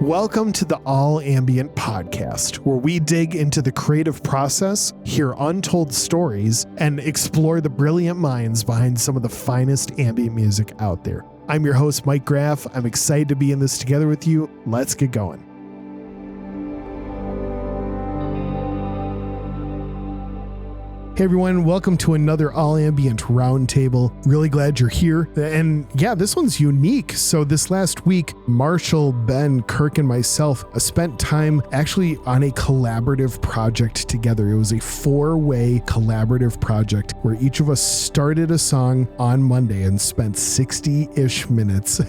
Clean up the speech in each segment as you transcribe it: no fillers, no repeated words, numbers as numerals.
Welcome to the All Ambient podcast, where we dig into the creative process, hear untold stories, and explore the brilliant minds behind some of the finest ambient music out there. I'm your host, Mike Graff. I'm excited to be in this together with you. Let's get going. Hey everyone, welcome to another All Ambient Roundtable. Really glad you're here. And yeah, this one's unique. So this last week, Marshall, Ben, Kirk, and myself spent time actually on a collaborative project together. It was a 4-way collaborative project where each of us started a song on Monday and spent 60-ish minutes,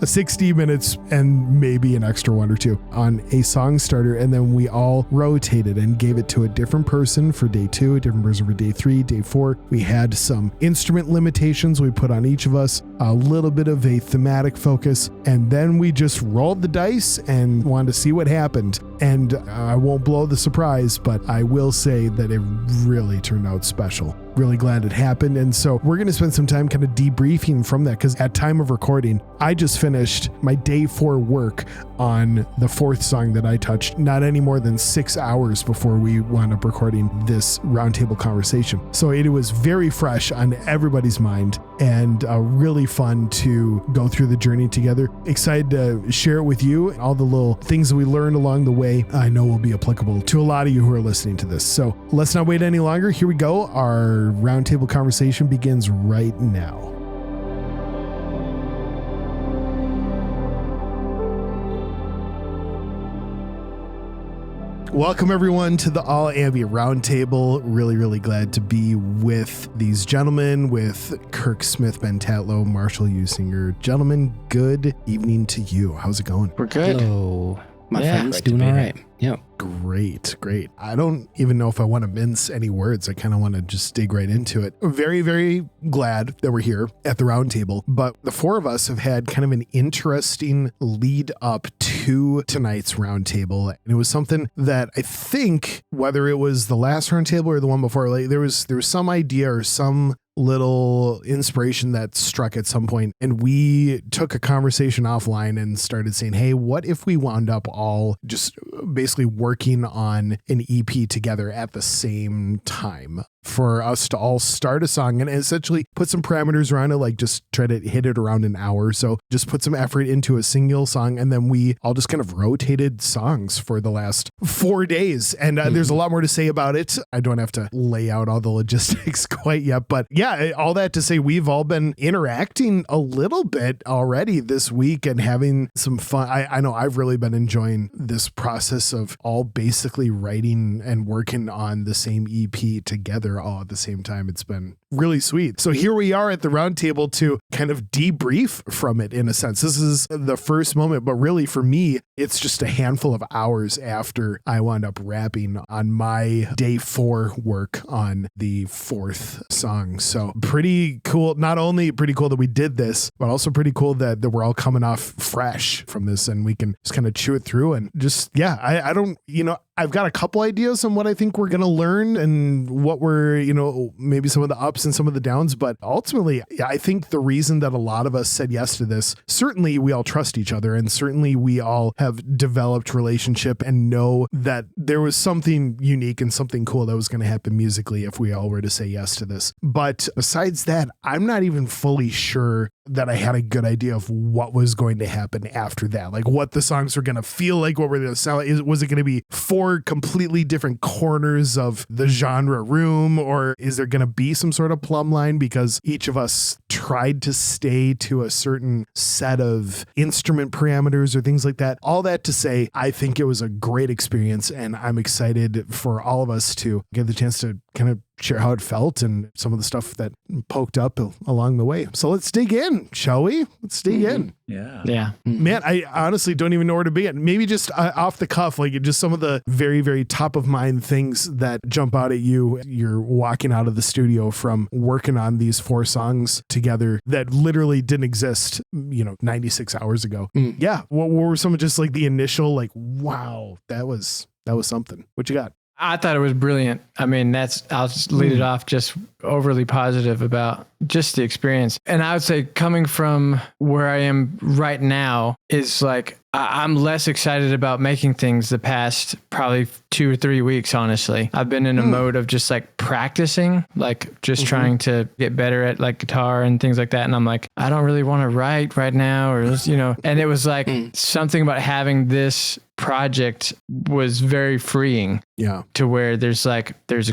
60 minutes and maybe an extra one or two on a song starter. And then we all rotated and gave it to a different person for day 2, a different person for day 3, day 4. We had some instrument limitations we put on each of us, a little bit of a thematic focus, and then we just rolled the dice and wanted to see what happened. And I won't blow the surprise, but I will say that it really turned out special. Really glad it happened. And so we're going to spend some time kind of debriefing from that, because at time of recording, I just finished my day 4 work on the 4th song that I touched, not any more than 6 hours before we wound up recording this roundtable conversation. So it was very fresh on everybody's mind and really fun to go through the journey together. Excited to share it with you. All the little things that we learned along the way, I know will be applicable to a lot of you who are listening to this. So let's not wait any longer. Here we go. Our roundtable conversation begins right now. Welcome everyone to the All Ambient Roundtable. Really glad to be with these gentlemen, with Kirk Smith, Ben Tatlow, Marshall Usinger. Gentlemen, good evening to you. How's it going? We're good. Hello. My friend's doing all right. Yeah. Great. I don't even know if I want to mince any words. I kind of want to just dig right into it. Very glad that we're here at the round table, but the 4 of us have had kind of an interesting lead up to tonight's round table. And it was something that I think, whether it was the last round table or the one before, like there was some idea or some little inspiration that struck at some point, and we took a conversation offline and started saying, hey, what if we wound up all just basically working on an EP together at the same time, for us to all start a song and essentially put some parameters around it, like just try to hit it around an hour. So just put some effort into a single song, and then we all just kind of rotated songs for the last 4 days. And there's a lot more to say about it. I don't have to lay out all the logistics quite yet, but yeah, all that to say, we've all been interacting a little bit already this week and having some fun. I know I've really been enjoying this process of all basically writing and working on the same EP together all at the same time. It's been really sweet. So here we are at the round table to kind of debrief from it in a sense. This is the first moment, but really for me, it's just a handful of hours after I wound up wrapping on my day 4 work on the 4th song. So pretty cool. Not only pretty cool that we did this, but also pretty cool that we're all coming off fresh from this and we can just kind of chew it through and just, yeah, I don't, I've got a couple ideas on what I think we're going to learn and what we're, maybe some of the ups and some of the downs. But ultimately, I think the reason that a lot of us said yes to this, certainly we all trust each other and certainly we all have developed relationship and know that there was something unique and something cool that was going to happen musically if we all were to say yes to this. But besides that, I'm not even fully sure that I had a good idea of what was going to happen after that, like what the songs were going to feel like, what were they going to sound like. Was it going to be 4 completely different corners of the genre room, or is there going to be some sort of plumb line because each of us tried to stay to a certain set of instrument parameters or things like that? All that to say, I think it was a great experience and I'm excited for all of us to get the chance to kind of share how it felt and some of the stuff that poked up along the way. So let's dig in, shall we? Let's dig in. Yeah. Man, I honestly don't even know where to begin. Maybe just off the cuff, like just some of the very top of mind things that jump out at you. You're walking out of the studio from working on these 4 songs together that literally didn't exist, 96 hours ago. Yeah. What were some of just like the initial, like, wow, that was something. What you got? I thought it was brilliant. I mean, I'll just lead it off just overly positive about just the experience. And I would say coming from where I am right now is like, I'm less excited about making things the past probably 2 or 3 weeks, honestly. I've been in a mode of just like practicing, like just trying to get better at like guitar and things like that. And I'm like, I don't really want to write right now, or, you know, and it was like something about having this project was very freeing. Yeah. To where there's a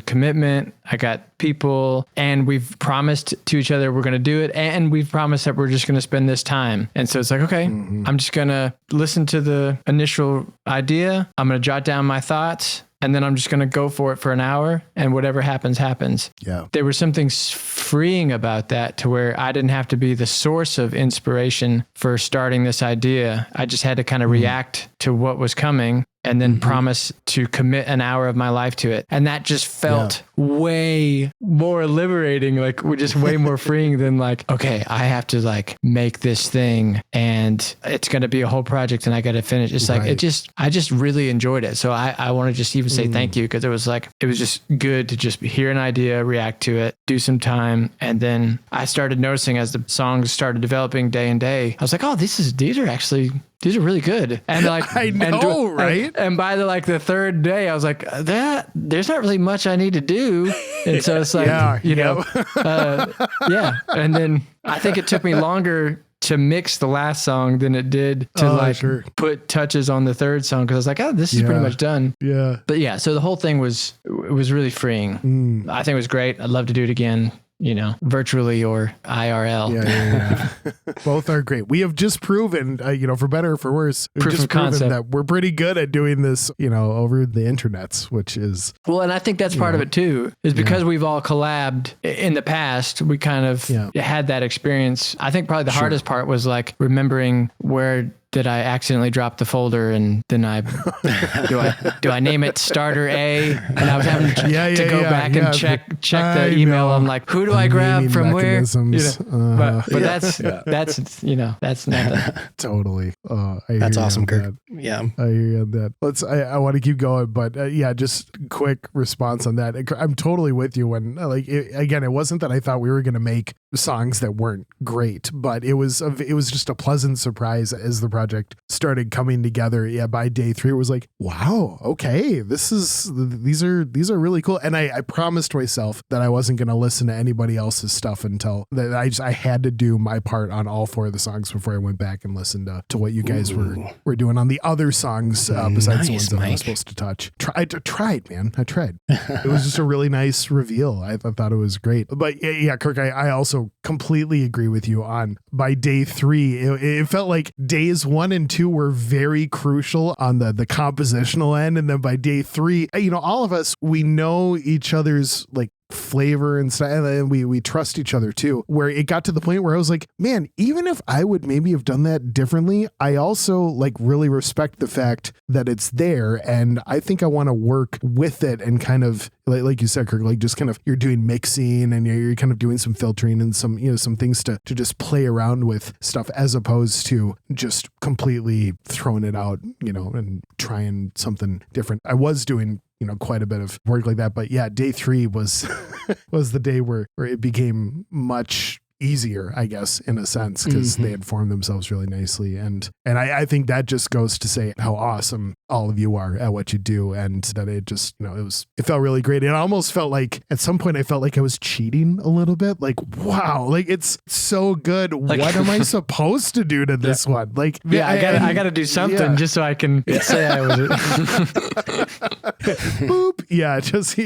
commitment. I got people, and we've promised to each other we're going to do it, and we've promised that we're just going to spend this time. And so it's like, okay, I'm just going to listen to the initial idea. I'm going to jot down my thoughts, and then I'm just going to go for it for an hour, and whatever happens, happens. Yeah. There was something freeing about that, to where I didn't have to be the source of inspiration for starting this idea. I just had to kind of react to what was coming, and then promise to commit an hour of my life to it. And that just felt way more liberating, like just way more freeing than like, okay, I have to like make this thing and it's going to be a whole project and I got to finish. It's like, I just really enjoyed it. So I want to just even say thank you, because it was just good to just hear an idea, react to it, do some time. And then I started noticing as the songs started developing day and day, I was like, oh, these are really good. And like, I know, right? And by the third day, I was like, there's not really much I need to do. And so it's like, yeah. And then I think it took me longer to mix the last song than it did to put touches on the third song. Cause I was like, oh, this is pretty much done. Yeah. But yeah, so the whole thing was really freeing. I think it was great. I'd love to do it again, you know, virtually or IRL. Yeah. Both are great. We have just proven, for better or for worse, we've just proven that we're pretty good at doing this, over the internets, which is... Well, and I think that's part of it too, is because we've all collabed in the past, we kind of had that experience. I think probably the hardest part was like remembering where did I accidentally drop the folder, and then do I name it starter A? And I was having to go back and check the email. I'm like, who do I grab from where? But that's nothing. Totally. That's awesome, Kirk. Yeah. I hear you on that. I want to keep going, but just quick response on that. I'm totally with you when it wasn't that I thought we were going to make songs that weren't great, but it was just a pleasant surprise as the project started coming together. Yeah, by day 3, it was like, wow, okay, these are really cool. And I promised myself that I wasn't going to listen to anybody else's stuff until that. I had to do my part on all 4 of the songs before I went back and listened to what you guys were doing on the other songs besides the ones that I was supposed to touch. I tried, man. I tried. It was just a really nice reveal. I thought it was great. But yeah, Kirk, I also completely agree with you on by day 3. It felt like days 1 and 2 were very crucial on the compositional end. And then by day 3, all of us, we know each other's like flavor and stuff, and we trust each other too, where it got to the point where I was like, man, even if I would maybe have done that differently, I also like really respect the fact that it's there, and I think I want to work with it and kind of like you said, Kirk, like just kind of you're doing mixing and you're kind of doing some filtering and some some things to just play around with stuff, as opposed to just completely throwing it out, and trying something different. I was doing quite a bit of work like that. But yeah, day 3 was the day where it became much easier, I guess, in a sense, because they had formed themselves really nicely. And I think that just goes to say how awesome all of you are at what you do, and that it just, it felt really great. It almost felt like at some point I felt like I was cheating a little bit. Like, wow, like it's so good. Like, what am I supposed to do to this one? Like, I gotta do something just so I can say I was boop. Yeah, just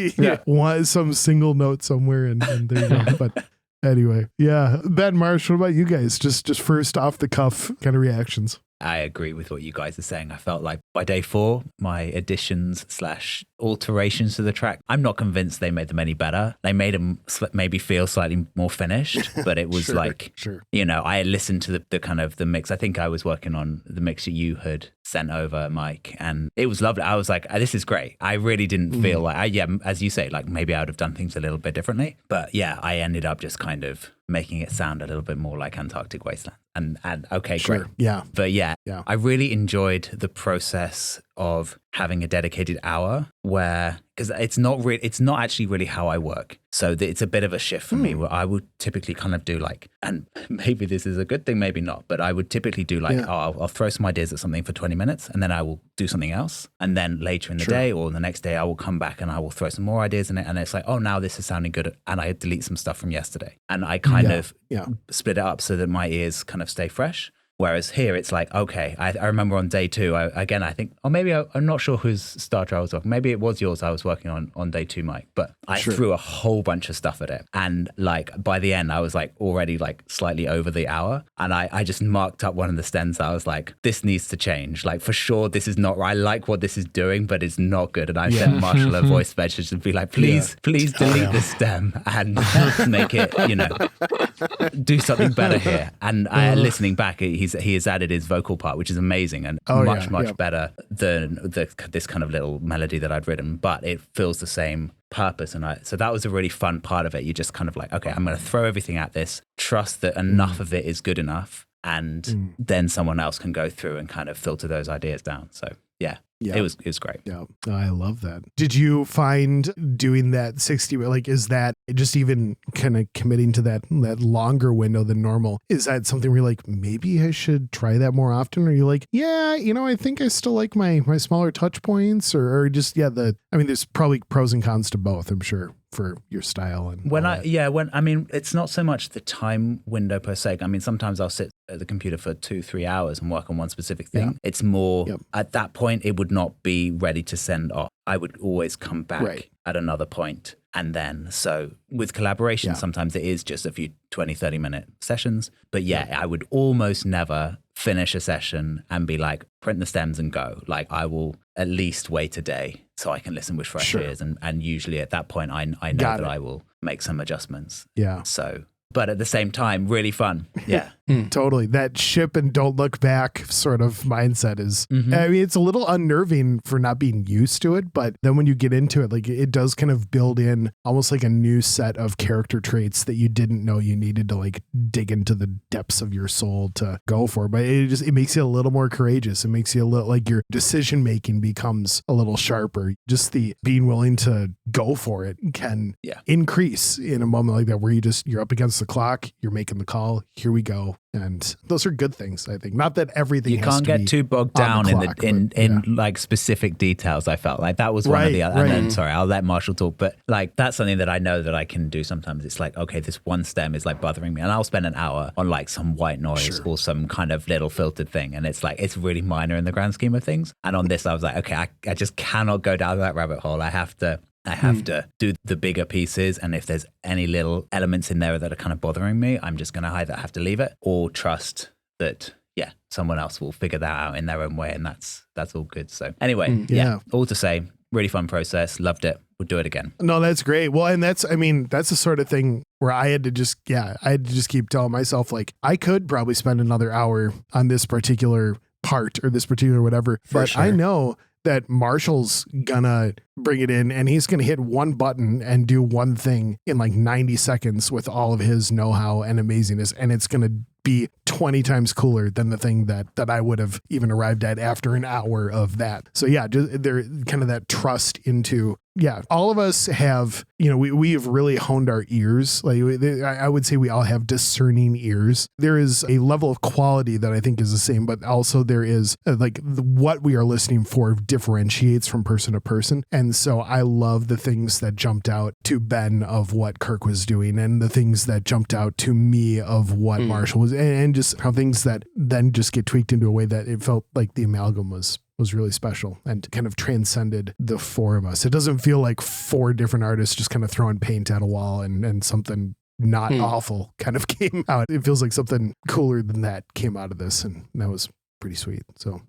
some single note somewhere, and there you go. But anyway, yeah. Ben, Marsh, what about you guys? Just first off the cuff kind of reactions. I agree with what you guys are saying. I felt like by day 4, my additions / alterations to the track, I'm not convinced they made them any better. They made them maybe feel slightly more finished, but it was I listened to the kind of the mix. I think I was working on the mix that you had sent over, Mike, and it was lovely. I was like, this is great. I really didn't feel like, as you say, like maybe I would have done things a little bit differently. But yeah, I ended up just kind of making it sound a little bit more like Antarctic Wastelands. And okay, great. Yeah. But yeah, I really enjoyed the process of having a dedicated hour where, because it's not actually really how I work. So it's a bit of a shift for me where I would typically kind of do like, and maybe this is a good thing, maybe not, but I would typically do like, I'll throw some ideas at something for 20 minutes and then I will do something else. And then later in the day or the next day, I will come back and I will throw some more ideas in it. And it's like, oh, now this is sounding good. And I delete some stuff from yesterday. And I kind of split it up so that my ears kind of stay fresh. Whereas here it's like, okay, I remember on day 2, I think, or maybe I'm not sure whose starter I was working. Maybe it was yours I was working on day 2, Mike. But I threw a whole bunch of stuff at it. And like by the end, I was like already like slightly over the hour. And I just marked up one of the stems. I was like, this needs to change. Like for sure, this is not right. I like what this is doing, but it's not good. And I sent Marshall a voice message to be like, please delete this stem and make it, do something better here. And listening back, he has added his vocal part, which is amazing and much better than this kind of little melody that I'd written, but it fills the same purpose. And so that was a really fun part of it. You just kind of like, okay, I'm going to throw everything at this, trust that enough of it is good enough, and then someone else can go through and kind of filter those ideas down. So it was great. Yeah, I love that. Did you find doing that 60, like, is that just even kind of committing to that longer window than normal? Is that something where you're like, maybe I should try that more often? Or you're like, I think I still like my smaller touch points or just, there's probably pros and cons to both, I'm sure, for your style. And it's not so much the time window per se. I mean, sometimes I'll sit at the computer for 2-3 hours and work on one specific thing. Yeah. It's more at that point, it would not be ready to send off. I would always come back at another point. And then, so with collaboration, sometimes it is just a few 20-30 minute sessions. But I would almost never finish a session and be like, print the stems and go. Like I will at least wait a day so I can listen with fresh ears. And usually at that point, I know that I will make some adjustments. Yeah. So, but at the same time, really fun. Yeah. Totally. That ship and don't look back sort of mindset is, I mean, it's a little unnerving for not being used to it, but then when you get into it, like it does kind of build in almost like a new set of character traits that you didn't know you needed to like dig into the depths of your soul to go for. But it makes you a little more courageous. It makes you a little like your decision making becomes a little sharper. Just the being willing to go for it can increase in a moment like that where you're up against the clock, you're making the call, here we go. And those are good things, I think. Not that everything you can't get too bogged down in like specific details. I felt like that was one of the other. And then, sorry, I'll let Marshall talk. But like that's something that I know that I can do sometimes. It's like, okay, this one stem is like bothering me, and I'll spend an hour on like some white noise or some kind of little filtered thing, and it's like it's really minor in the grand scheme of things. And on this, I was like, okay, I just cannot go down that rabbit hole. I have to do the bigger pieces. And if there's any little elements in there that are kind of bothering me, I'm just going to either have to leave it or trust that, someone else will figure that out in their own way. And that's all good. So anyway, all to say, really fun process. Loved it. Would do it again. No, that's great. Well, and that's the sort of thing where I had to just keep telling myself, like, I could probably spend another hour on this particular part or this particular whatever, but I know that Marshall's gonna bring it in and he's gonna hit one button and do one thing in like 90 seconds with all of his know-how and amazingness, and it's gonna be 20 times cooler than the thing that I would have even arrived at after an hour of that. So there kind of that trust into all of us have, we have really honed our ears. Like I would say we all have discerning ears. There is a level of quality that I think is the same, but also there is what we are listening for differentiates from person to person. And so I love the things that jumped out to Ben of what Kirk was doing and the things that jumped out to me of what Marshall was, and just how things that then just get tweaked into a way that it felt like the amalgam was really special and kind of transcended the four of us. It doesn't feel like four different artists just kind of throwing paint at a wall and something not awful kind of came out. It feels like something cooler than that came out of this, and that was pretty sweet. So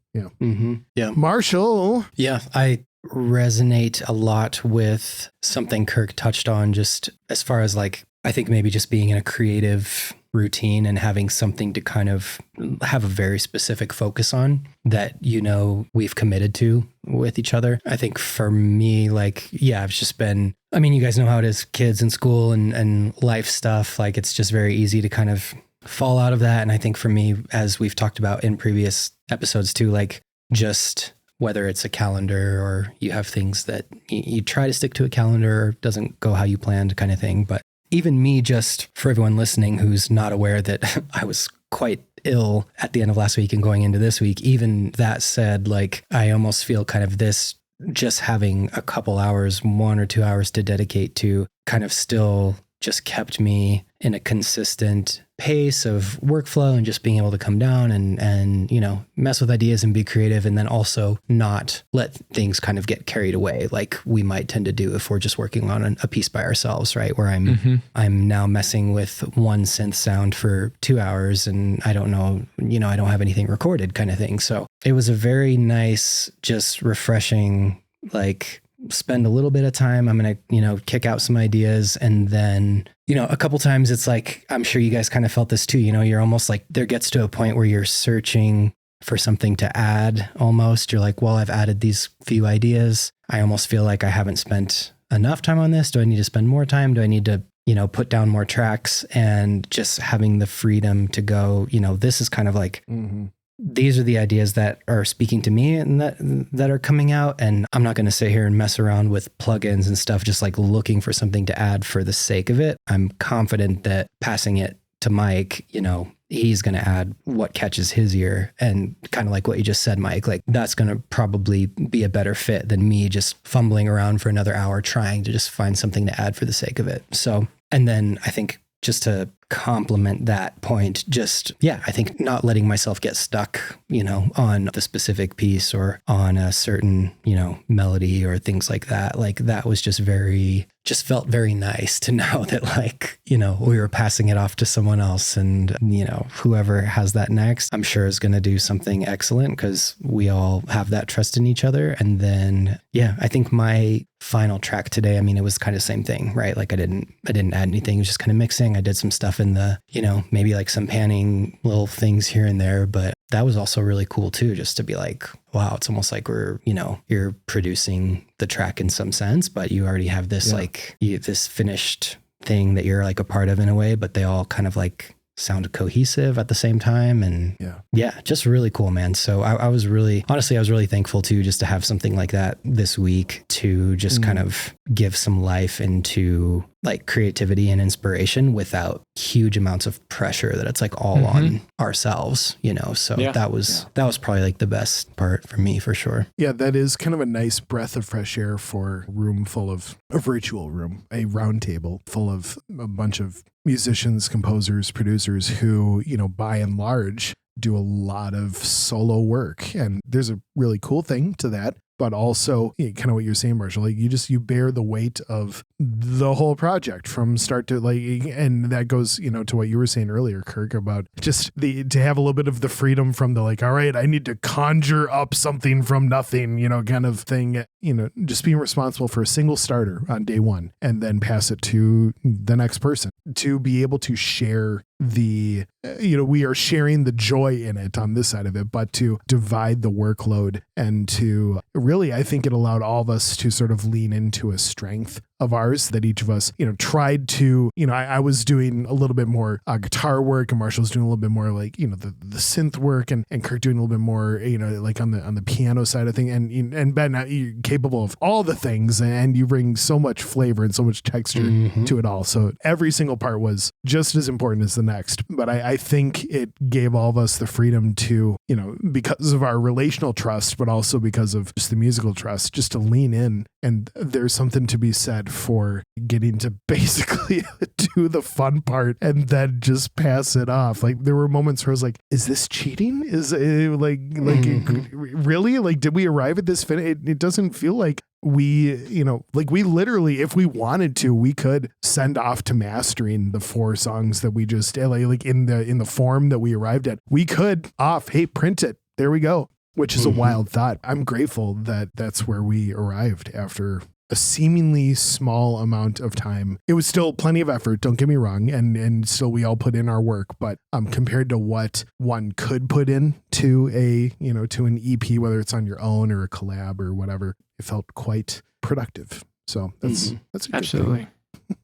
Marshall. I resonate a lot with something Kirk touched on, just as far as like, I think maybe just being in a creative routine and having something to kind of have a very specific focus on that, we've committed to with each other. I think for me, I've just been, you guys know how it is, kids in school and life stuff. Like it's just very easy to kind of fall out of that. And I think for me, as we've talked about in previous episodes too, like just whether it's a calendar or you have things that you try to stick to a calendar, or doesn't go how you planned kind of thing. But even me, just for everyone listening who's not aware that I was quite ill at the end of last week and going into this week, even that said, like, I almost feel kind of this, just having a couple hours, 1 or 2 hours to dedicate to, kind of still just kept me in a consistent pace of workflow and just being able to come down and, you know, mess with ideas and be creative, and then also not let things kind of get carried away like we might tend to do if we're just working on a piece by ourselves, right? Where I'm now messing with one synth sound for 2 hours and I don't know, you know, I don't have anything recorded kind of thing. So it was a very nice, just refreshing, like, spend a little bit of time. I'm going to, you know, kick out some ideas. And then, you know, a couple times it's like, I'm sure you guys kind of felt this too. You know, you're almost like, there gets to a point where you're searching for something to add almost. You're like, well, I've added these few ideas. I almost feel like I haven't spent enough time on this. Do I need to spend more time? Do I need to, you know, put down more tracks? And just having the freedom to go, you know, this is kind of like, these are the ideas that are speaking to me and that are coming out. And I'm not going to sit here and mess around with plugins and stuff, just like looking for something to add for the sake of it. I'm confident that passing it to Mike, you know, he's going to add what catches his ear. And kind of like what you just said, Mike, like that's going to probably be a better fit than me just fumbling around for another hour trying to just find something to add for the sake of it. So, and then I think just to complement that point, just, yeah, I think not letting myself get stuck, you know, on the specific piece or on a certain, you know, melody or things like that. Like that was just felt very nice to know that, like, you know, we were passing it off to someone else, and, you know, whoever has that next, I'm sure is going to do something excellent because we all have that trust in each other. And then, yeah, I think my final track today, I mean, it was kind of the same thing, right? Like I didn't add anything. It was just kind of mixing. I did some stuff in the, you know, maybe like some panning little things here and there, but that was also really cool too, just to be like, wow, it's almost like we're, you know, you're producing the track in some sense, but you already have this this finished thing that you're like a part of in a way, but they all kind of like sound cohesive at the same time. And yeah, just really cool, man. So I was really thankful too, just to have something like that this week to just kind of give some life into like creativity and inspiration without huge amounts of pressure that it's like all on ourselves, you know? So that was probably like the best part for me, for sure. Yeah, that is kind of a nice breath of fresh air for a room full of a virtual room, a round table full of a bunch of musicians, composers, producers who, you know, by and large do a lot of solo work. And there's a really cool thing to that. But also, kind of what you're saying, Marshall, like you bear the weight of the whole project from start to like, and that goes, you know, to what you were saying earlier, Kirk, about just to have a little bit of the freedom from the like, all right, I need to conjure up something from nothing, you know, kind of thing, you know, just being responsible for a single starter on day one and then pass it to the next person to be able to share the, you know, we are sharing the joy in it on this side of it, but to divide the workload and to really, I think it allowed all of us to sort of lean into a strength of ours that each of us, you know, tried to, you know, I was doing a little bit more guitar work and Marshall's doing a little bit more like, you know, the synth work and Kirk doing a little bit more, you know, like on the piano side of thing. And Ben, you're capable of all the things and you bring so much flavor and so much texture to it all. So every single part was just as important as the next. But I think it gave all of us the freedom to, you know, because of our relational trust, but also because of just the musical trust, just to lean in. And there's something to be said for getting to basically do the fun part and then just pass it off. Like there were moments where I was like, is this cheating? Is it really? Like, did we arrive at this finish? It doesn't feel like we, you know, like we literally, if we wanted to, we could send off to mastering the 4 songs that we just like in the form that we arrived at. We could hey, print it. There we go. Which is a wild thought. I'm grateful that that's where we arrived after a seemingly small amount of time. It was still plenty of effort, don't get me wrong, and still we all put in our work, but compared to what one could put in to to an EP, whether it's on your own or a collab or whatever, it felt quite productive. So that's a good absolutely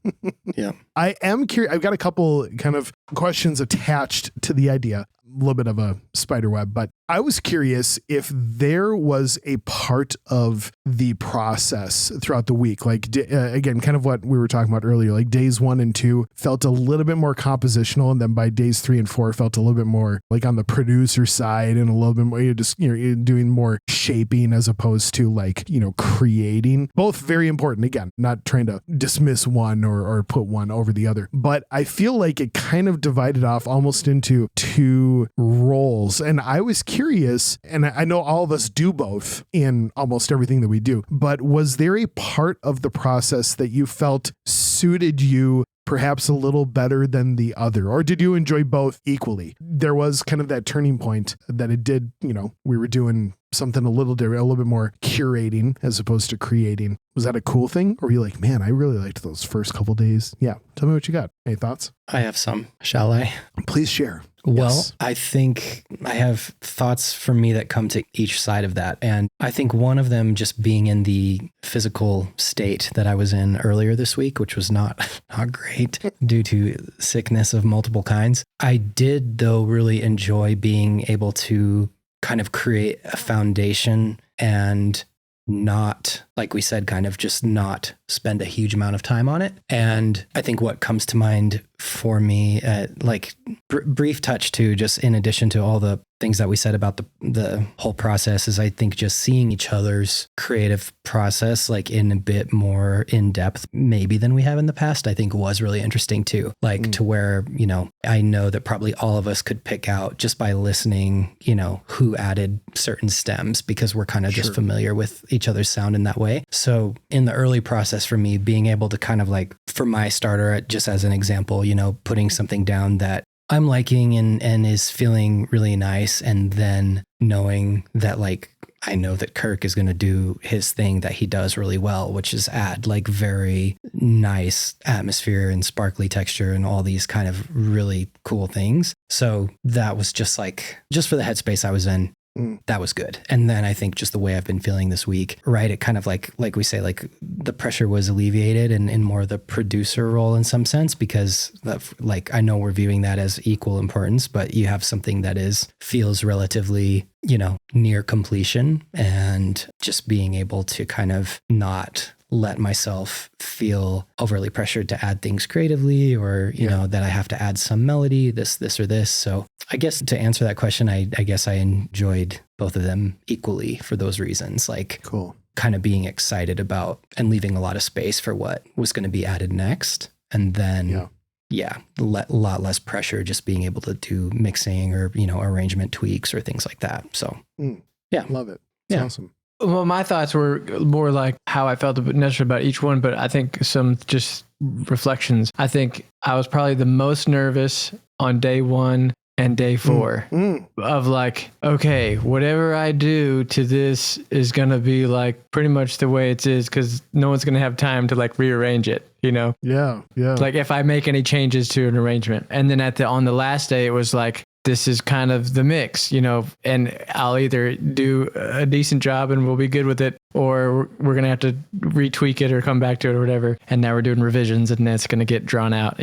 thing. Yeah. I am curious. I've got a couple kind of questions attached to the idea. little bit of a spider web, but I was curious if there was a part of the process throughout the week, like again, kind of what we were talking about earlier, like days 1 and 2 felt a little bit more compositional. And then by days 3 and 4 felt a little bit more like on the producer side and a little bit more, you're doing more shaping as opposed to like, creating. Both very important. Again, not trying to dismiss one or put one over the other, but I feel like it kind of divided off almost into two roles. And I was curious, and I know all of us do both in almost everything that we do, but was there a part of the process that you felt suited you perhaps a little better than the other, or did you enjoy both equally? There was kind of that turning point that it did, we were doing something a little different, a little bit more curating as opposed to creating. Was that a cool thing? Or were you like, man, I really liked those first couple days? Yeah. Tell me what you got. Any thoughts? I have some. Shall I? Please share. Well, Yes. I think I have thoughts for me that come to each side of that. And I think one of them just being in the physical state that I was in earlier this week, which was not great due to sickness of multiple kinds. I did, though, really enjoy being able to kind of create a foundation and not, like we said, kind of just not spend a huge amount of time on it. And I think what comes to mind for me, brief touch too, just in addition to all the things that we said about the whole process, is I think just seeing each other's creative process like in a bit more in depth maybe than we have in the past, I think was really interesting too. Like to where, I know that probably all of us could pick out just by listening, who added certain stems, because we're kind of just familiar with each other's sound in that way. So in the early process for me, being able to kind of like, for my starter, just as an example, putting something down that I'm liking and is feeling really nice. And then knowing that like, I know that Kirk is going to do his thing that he does really well, which is add like very nice atmosphere and sparkly texture and all these kind of really cool things. So that was just for the headspace I was in. That was good. And then I think just the way I've been feeling this week, right? It kind of like we say, like the pressure was alleviated and in more the producer role in some sense, because like, I know we're viewing that as equal importance, but you have something that feels relatively, near completion, and just being able to kind of not let myself feel overly pressured to add things creatively or, that I have to add some melody, this or this. So I guess to answer that question, I guess I enjoyed both of them equally for those reasons, like Cool. kind of being excited about and leaving a lot of space for what was going to be added next. And then, a lot less pressure, just being able to do mixing or, arrangement tweaks or things like that. So yeah. Love it. It's awesome. Well, my thoughts were more like how I felt necessarily about each one, but I think some just reflections. I think I was probably the most nervous on day 1 and day 4 of like, okay, whatever I do to this is going to be like pretty much the way it is, because no one's going to have time to like rearrange it, Yeah. Like if I make any changes to an arrangement. And then on the last day, it was like, this is kind of the mix, and I'll either do a decent job and we'll be good with it, or we're going to have to retweak it or come back to it or whatever. And now we're doing revisions and it's going to get drawn out,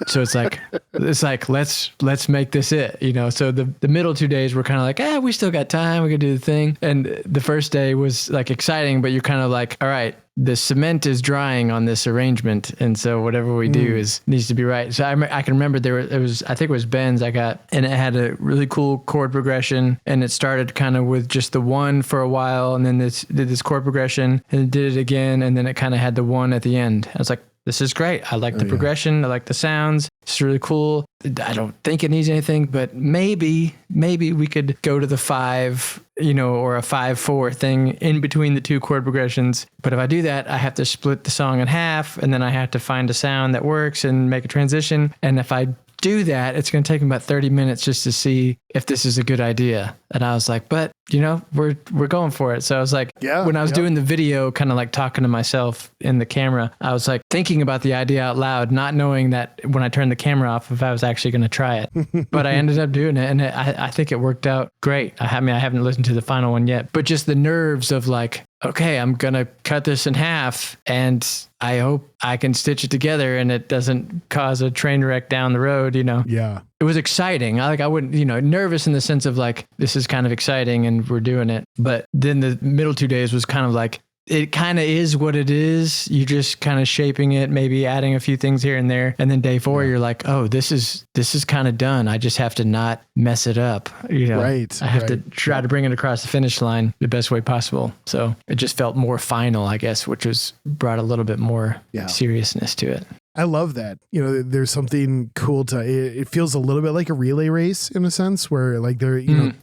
So it's like, let's make this it, So the middle 2 days were kind of like, we still got time. We could do the thing. And the first day was like exciting, but you're kind of like, all right, the cement is drying on this arrangement, and so whatever we do needs to be right. So I can remember I think it was Ben's I got, and it had a really cool chord progression, and it started kind of with just the 1 for a while, and then did this chord progression, and it did it again, and then it kind of had the 1 at the end. I was like, this is great. I like the progression. I like the sounds. It's really cool. I don't think it needs anything, but maybe we could go to the 5, or a 5/4 thing in between the 2 chord progressions. But if I do that, I have to split the song in half, and then I have to find a sound that works and make a transition. And if I do that, it's going to take me about 30 minutes just to see if this is a good idea. And I was like, but we're going for it. So I was like, when I was doing the video, kind of like talking to myself in the camera, I was like thinking about the idea out loud, not knowing that when I turned the camera off, if I was actually going to try it, but I ended up doing it. And I think it worked out great. I haven't listened to the final one yet, but just the nerves of like, okay, I'm going to cut this in half and I hope I can stitch it together and it doesn't cause a train wreck down the road, Yeah. it was exciting. I wouldn't, nervous in the sense of like, this is kind of exciting and we're doing it. But then the middle 2 days was kind of like, it kind of is what it is. You're just kind of shaping it, maybe adding a few things here and there. And then day 4, you're like, oh, this is kind of done. I just have to not mess it up. Right. I have to try to bring it across the finish line the best way possible. So it just felt more final, I guess, which brought a little bit more seriousness to it. I love that. There's something cool it feels a little bit like a relay race in a sense where like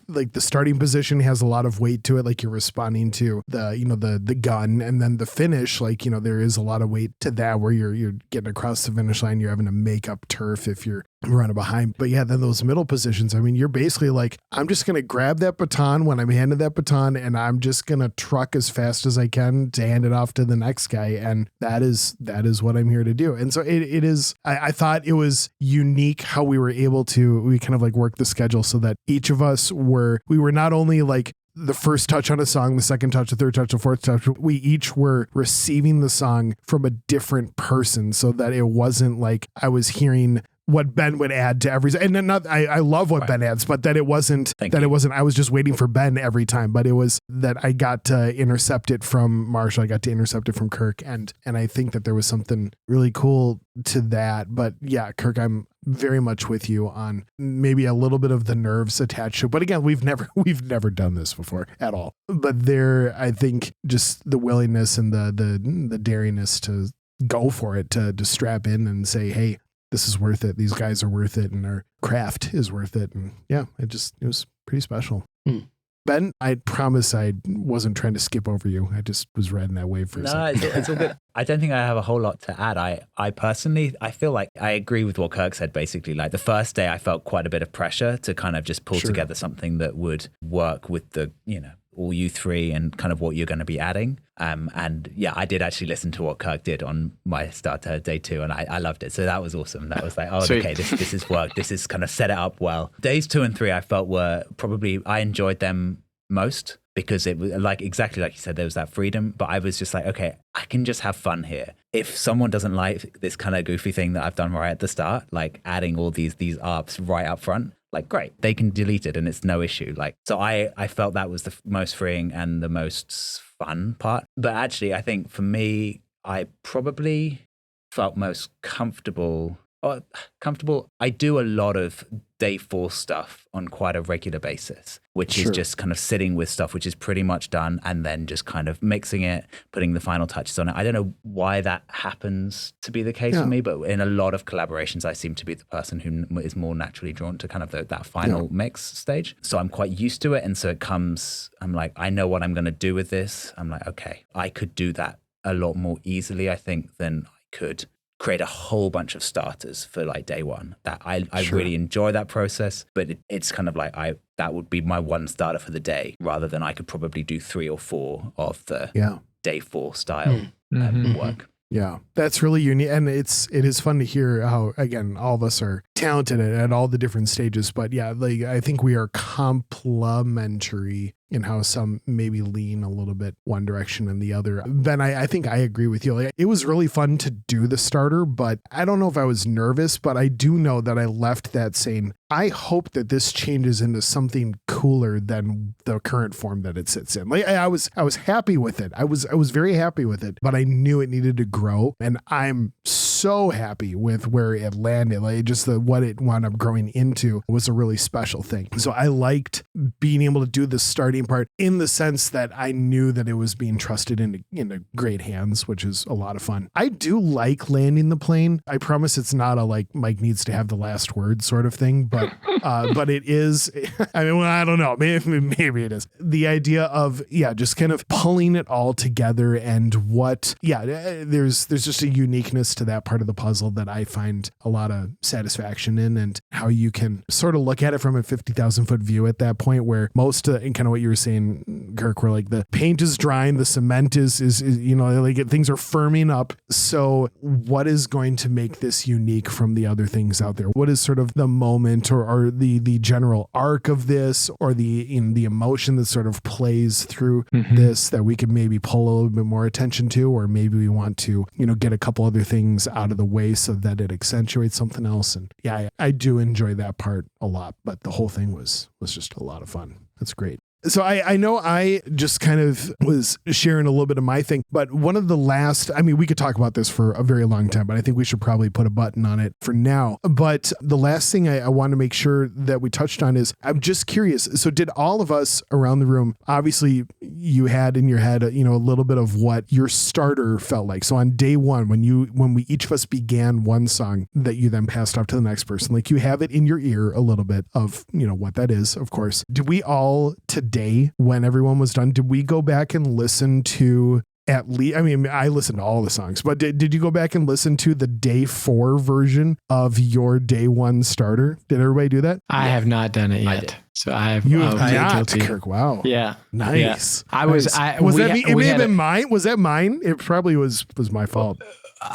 like the starting position has a lot of weight to it. Like you're responding to the gun, and then the finish, like, there is a lot of weight to that where you're getting across the finish line. You're having to make up turf if you're running behind. But yeah, then those middle positions, I mean, you're basically like, I'm just going to grab that baton when I'm handed that baton, and I'm just going to truck as fast as I can to hand it off to the next guy. And that is what I'm here to do. And so it is, I thought it was unique how we kind of like work the schedule so that each of us we were not only like the first touch on a song, the second touch, the third touch, the fourth touch, we each were receiving the song from a different person so that it wasn't like I was hearing what Ben would add to every, and then I love what Ben adds, but that it wasn't, I was just waiting for Ben every time, but it was that I got to intercept it from Marshall. I got to intercept it from Kirk. And I think that there was something really cool to that. But yeah, Kirk, I'm very much with you on maybe a little bit of the nerves attached to it. But again, we've never done this before at all, but I think just the willingness and the daringness to go for it, to strap in and say, hey, this is worth it. These guys are worth it, and our craft is worth it. And yeah, it was pretty special. Ben, I promise I wasn't trying to skip over you. I just was riding that wave for a second. No, it's all good. I don't think I have a whole lot to add. I personally, I feel like I agree with what Kirk said, basically. Like the first day, I felt quite a bit of pressure to kind of just pull together something that would work with the, all you three and kind of what you're going to be adding. And yeah, I did actually listen to what Kirk did on my start to day 2, and I loved it. So that was awesome. That was like, oh, okay, this is work. This is kind of set it up well. Days 2 and 3, I felt were probably, I enjoyed them most because it was exactly like you said, there was that freedom, but I was just like, okay, I can just have fun here. If someone doesn't like this kind of goofy thing that I've done right at the start, like adding all these ARPs right up front, like, great, they can delete it and it's no issue. Like, so I felt that was the most freeing and the most fun part. But actually, I think for me, I probably felt most comfortable. I do a lot of day 4 stuff on quite a regular basis, which is just kind of sitting with stuff, which is pretty much done, and then just kind of mixing it, putting the final touches on it. I don't know why that happens to be the case for me, but in a lot of collaborations, I seem to be the person who is more naturally drawn to kind of that final mix stage. So I'm quite used to it. And so I'm like, I know what I'm going to do with this. I'm like, okay, I could do that a lot more easily, I think, than I could create a whole bunch of starters for like day 1. That I really enjoy that process, but it's kind of like that would be my one starter for the day, rather than I could probably do 3 or 4 of the day 4 style work. Yeah, that's really unique. And it is fun to hear how, again, all of us are talented at all the different stages. But yeah, like I think we are complementary in how some maybe lean a little bit one direction and the other. Ben, I think I agree with you. Like, it was really fun to do the starter, but I don't know if I was nervous, but I do know that I left that saying, I hope that this changes into something cooler than the current form that it sits in. Like I was happy with it. I was very happy with it, but I knew it needed to grow, and I'm so happy with where it landed. Like just what it wound up growing into was a really special thing. So I liked being able to do the starting part in the sense that I knew that it was being trusted into great hands, which is a lot of fun. I do like landing the plane. I promise it's not a like Mike needs to have the last word sort of thing, but it is. I mean, well, I don't know. Maybe it is. The idea of just kind of pulling it all together, and there's just a uniqueness to that part of the puzzle that I find a lot of satisfaction in, and how you can sort of look at it from a 50,000 foot view at that point, where most and kind of what you were saying, Kirk, where like the paint is drying, the cement is like things are firming up. So what is going to make this unique from the other things out there? What is sort of the moment or the general arc of this, or the emotion that sort of plays through this that we could maybe pull a little bit more attention to, or maybe we want to get a couple other things out of the way so that it accentuates something else. And yeah, I do enjoy that part a lot, but the whole thing was just a lot of fun. That's great. So I know I just kind of was sharing a little bit of my thing, but one of the last, I mean, we could talk about this for a very long time, but I think we should probably put a button on it for now. But the last thing I want to make sure that we touched on is, I'm just curious. So did all of us around the room, obviously you had in your head, a little bit of what your starter felt like. So on day one, when we each of us began one song that you then passed off to the next person, like you have it in your ear a little bit of, what that is, of course. Did we all today, when everyone was done, did we go back and listen to at least, I mean, I listened to all the songs, but did you go back and listen to the day 4 version of your day 1 starter? Did everybody do that? I have not done it yet. So I have. You have not, Kirk. Wow. Yeah. Nice. Yeah. Was that me? It may have been mine. Was that mine? It probably was my fault.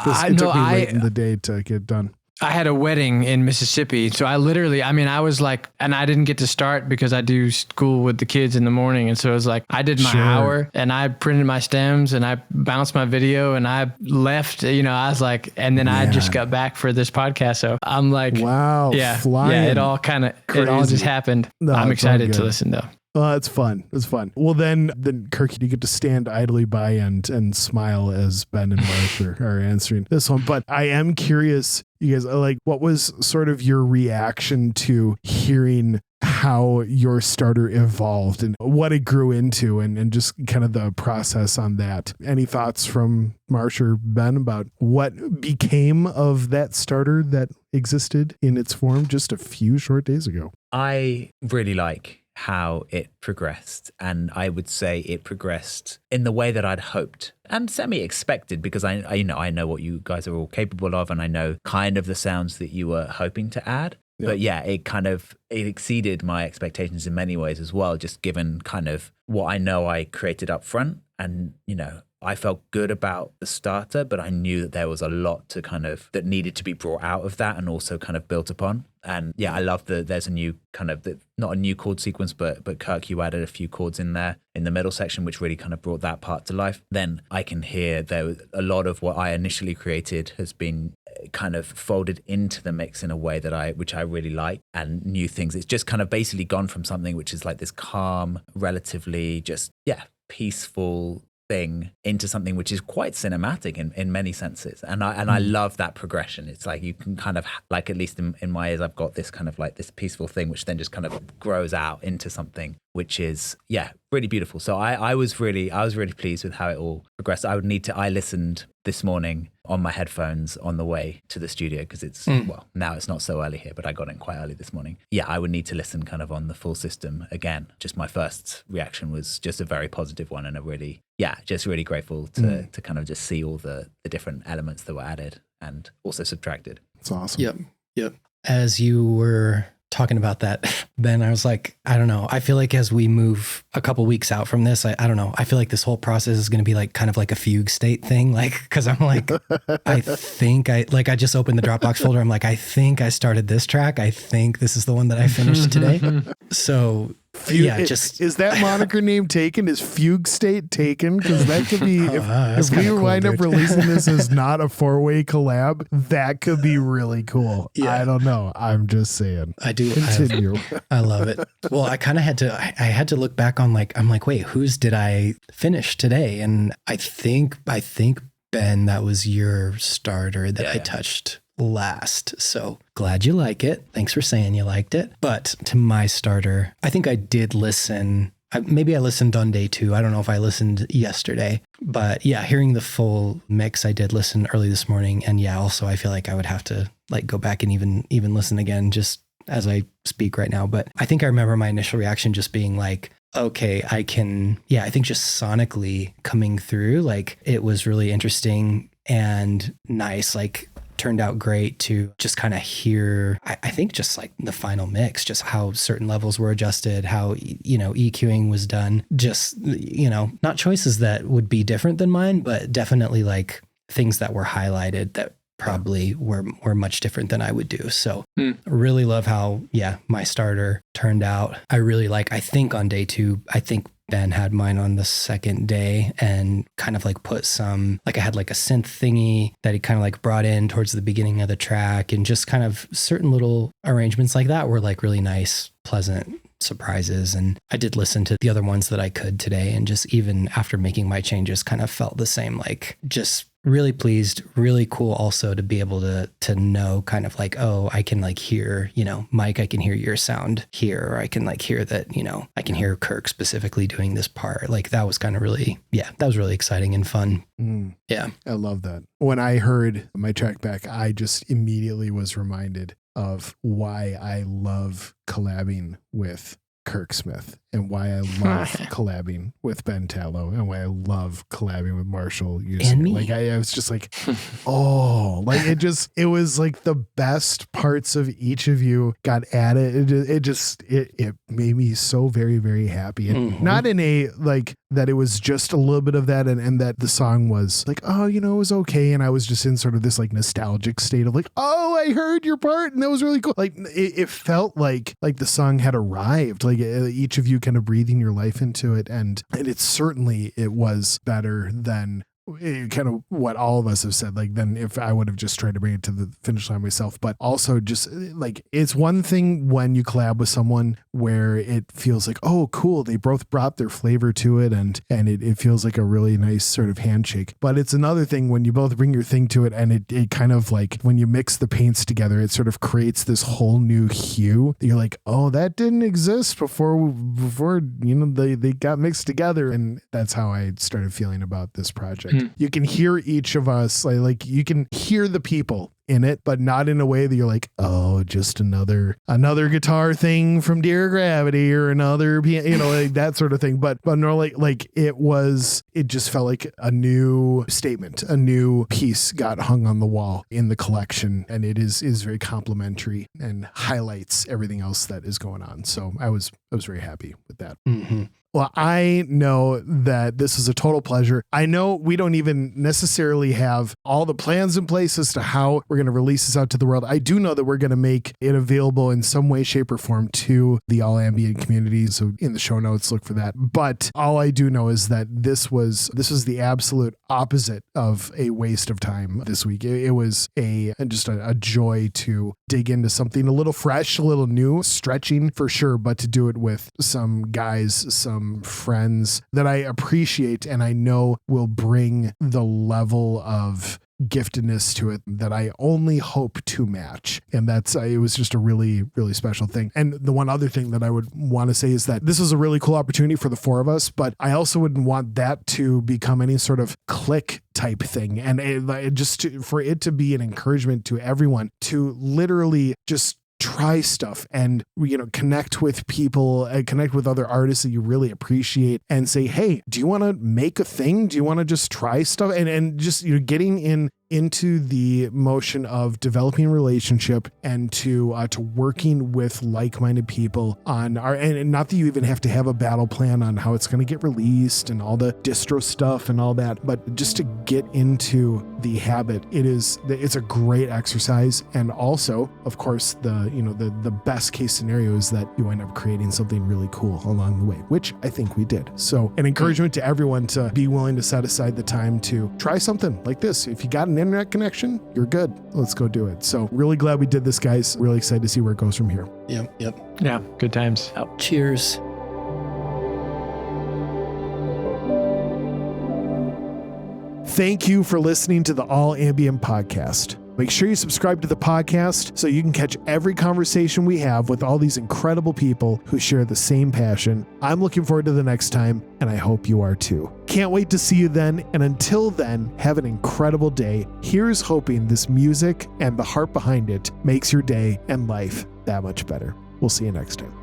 It took me late in the day to get done. I had a wedding in Mississippi. So I was like, and I didn't get to start because I do school with the kids in the morning. And so it was like, I did my hour and I printed my stems and I bounced my video and I left, I was like, and then I just got back for this podcast. So I'm like, wow. Yeah. Flying. Yeah. It all just happened. No, I'm excited to listen though. Well, it's fun. It's fun. Well, then Kirk, you get to stand idly by and smile as Ben and Marsh are answering this one. But I am curious, you guys, like, what was sort of your reaction to hearing how your starter evolved and what it grew into and just kind of the process on that? Any thoughts from Marsh or Ben about what became of that starter that existed in its form just a few short days ago? I really like how it progressed, and I would say it progressed in the way that I'd hoped and semi-expected, because I know what you guys are all capable of, and I know kind of the sounds that you were hoping to add. Yep. But yeah, it exceeded my expectations in many ways as well, just given kind of what I know I created up front. And, I felt good about the starter, but I knew that there was a lot to that needed to be brought out of that and also kind of built upon. And yeah, I love there's a new not a new chord sequence, but Kirk, you added a few chords in there in the middle section, which really kind of brought that part to life. Then I can hear there a lot of what I initially created has been kind of folded into the mix in a way which I really like, and new things. It's just kind of basically gone from something which is like this calm, relatively just, peaceful thing into something which is quite cinematic in many senses. And I love that progression. It's like you can kind of, like, at least in my ears, I've got this kind of like this peaceful thing which then just kind of grows out into something which is really beautiful. So I was really pleased with how it all progressed. I listened this morning on my headphones on the way to the studio because it's now it's not so early here, but I got in quite early this morning. I would need to listen kind of on the full system again. Just my first reaction was just a very positive one, and just really grateful to kind of just see all the different elements that were added and also subtracted. It's awesome. Yep. As you were talking about that, Ben, I was like, I don't know. I feel like as we move a couple weeks out from this, I don't know. I feel like this whole process is going to be like kind of like a fugue state thing. Like, cause I'm like, I think I just opened the Dropbox folder. I'm like, I think I started this track. I think this is the one that I finished today. So is that moniker name taken? Is Fugue State taken? Because that could be, if we wind up releasing this as not a 4-way collab, that could be really cool. I don't know. I'm just saying. I do continue. I love it. Well, I kind of had to look back on I'm like, wait, whose did I finish today? And I think Ben, that was your starter that I touched last. So glad you like it. Thanks for saying you liked it. But to my starter, I think I did listen. Maybe I listened on day 2. I don't know if I listened yesterday, but hearing the full mix, I did listen early this morning. And also I feel like I would have to go back and even listen again just as I speak right now. But I think I remember my initial reaction just being like, okay, I think just sonically coming through, it was really interesting and nice, turned out great to just kind of hear, I think just the final mix, just how certain levels were adjusted, how, EQing was done, just, not choices that would be different than mine, but definitely things that were highlighted that probably were much different than I would do. So really love how, my starter turned out. I really I think on day 2, Ben had mine on the second day and kind of like put some, like I had like a synth thingy that he kind of like brought in towards the beginning of the track, and just kind of certain little arrangements like that were like really nice, pleasant surprises. And I did listen to the other ones that I could today, and just even after making my changes kind of felt the same, like just really pleased, really cool also to be able to know kind of like, oh, I can like hear, you know, Mike, I can hear your sound here, or I can like hear that, you know, I can hear Kirk specifically doing this part. Like that was kind of really, that was really exciting and fun. Yeah. I love that. When I heard my track back, I just immediately was reminded of why I love collabing with Kirk Smith, and why I love collabing with Ben Tallow, and why I love collabing with Marshall using it. Like I was just like, oh, like it was like the best parts of each of you got added. It made me so very, very happy. And not in a like that it was just a little bit of that, and that the song was like, oh, you know, it was okay. And I was just in sort of this like nostalgic state of like, oh, I heard your part and that was really cool. Like it felt like the song had arrived, like each of you kind of breathing your life into it. And it was better than kind of what all of us have said, like then if I would have just tried to bring it to the finish line myself. But also just like, it's one thing when you collab with someone where it feels like, oh cool, they both brought their flavor to it, and it feels like a really nice sort of handshake. But it's another thing when you both bring your thing to it, and it kind of like when you mix the paints together, it sort of creates this whole new hue. You're like, oh, that didn't exist before you know they got mixed together. And that's how I started feeling about this project. You can hear each of us, like you can hear the people in it, but not in a way that you're like, oh, just another guitar thing from Dear Gravity or another piano, you know, like that sort of thing. But no, like it just felt like a new statement, a new piece got hung on the wall in the collection, and it is very complimentary and highlights everything else that is going on. So I was very happy with that. Well, I know that this is a total pleasure. I know we don't even necessarily have all the plans in place as to how we're going to release this out to the world. I do know that we're going to make it available in some way, shape, or form to the all ambient community. So in the show notes, look for that. But all I do know is that this was the absolute opposite of a waste of time this week. It was just a joy to dig into something a little fresh, a little new, stretching for sure, but to do it with some guys, some friends that I appreciate and I know will bring the level of giftedness to it that I only hope to match. And it was just a really, really special thing. And the one other thing that I would want to say is that this is a really cool opportunity for the four of us, but I also wouldn't want that to become any sort of clique type thing. And for it to be an encouragement to everyone to literally just try stuff and, you know, connect with people and connect with other artists that you really appreciate and say, hey, do you want to make a thing? Do you want to just try stuff? And just, you know, getting into the motion of developing a relationship and to working with like-minded people on and not that you even have to have a battle plan on how it's going to get released and all the distro stuff and all that, but just to get into the habit, it's a great exercise. And also, of course, the best case scenario is that you end up creating something really cool along the way, which I think we did. So an encouragement to everyone to be willing to set aside the time to try something like this. If you got an internet connection, you're good. Let's go do it. So really glad we did this, guys. Really excited to see where it goes from here. Yep. Yeah, good times. Cheers. Thank you for listening to the All Ambient Podcast. Make sure you subscribe to the podcast so you can catch every conversation we have with all these incredible people who share the same passion. I'm looking forward to the next time, and I hope you are too. Can't wait to see you then, and until then, have an incredible day. Here's hoping this music and the heart behind it makes your day and life that much better. We'll see you next time.